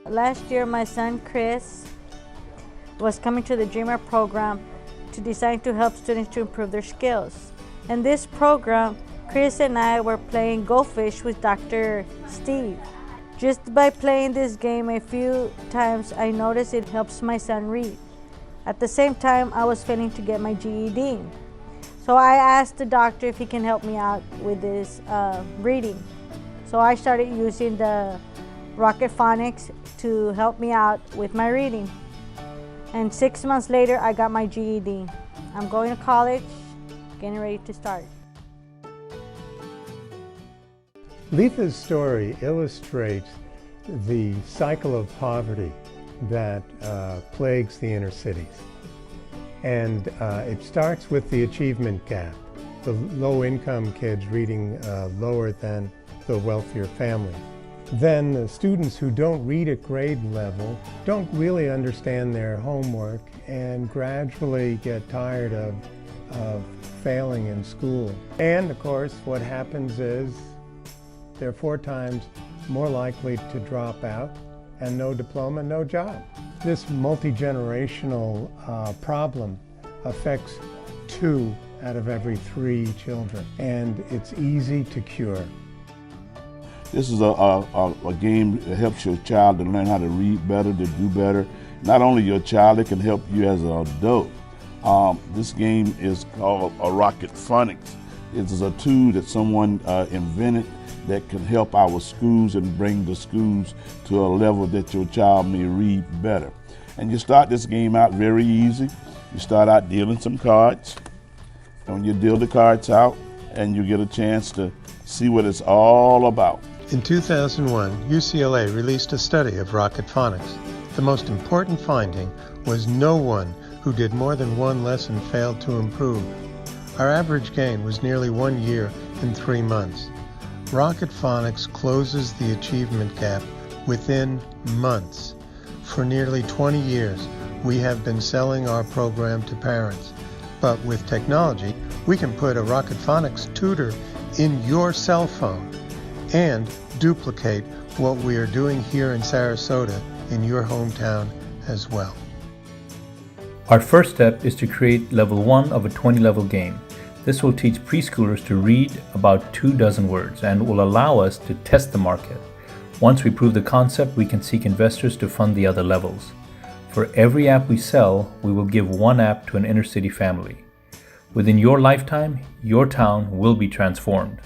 Last year, my son Chris was coming to the Dreamer program to design to help students to improve their skills. In this program, Chris and I were playing Go Fish with Dr. Steve. Just by playing this game a few times, I noticed it helps my son read. At the same time, I was failing to get my GED. So I asked the doctor if he can help me out with this reading. So I started using the Rocket Phonics to help me out with my reading. And 6 months later, I got my GED. I'm going to college, getting ready to start. Letha's story illustrates the cycle of poverty that plagues the inner cities. And it starts with the achievement gap, the low-income kids reading lower than the wealthier families. Then the students who don't read at grade level don't really understand their homework and gradually get tired of failing in school. And of course, what happens is they're 4 times more likely to drop out, and no diploma, no job. This multi-generational problem affects 2 out of every 3 children, and it's easy to cure. This is a game that helps your child to learn how to read better, to do better. Not only your child, it can help you as an adult. This game is called a Rocket Phonics. It is a tool that someone invented that can help our schools and bring the schools to a level that your child may read better. And you start this game out very easy. You start out dealing some cards. And when you deal the cards out, and you get a chance to see what it's all about. In 2001, UCLA released a study of Rocket Phonics. The most important finding was no one who did more than 1 lesson failed to improve. Our average gain was nearly 1 year and 3 months. Rocket Phonics closes the achievement gap within months. For nearly 20 years, we have been selling our program to parents. But with technology, we can put a Rocket Phonics tutor in your cell phone and duplicate what we are doing here in Sarasota in your hometown as well. Our first step is to create level 1 of a 20-level game. This will teach preschoolers to read about 24 words and will allow us to test the market. Once we prove the concept, we can seek investors to fund the other levels. For every app we sell, we will give 1 app to an inner city family. Within your lifetime, your town will be transformed.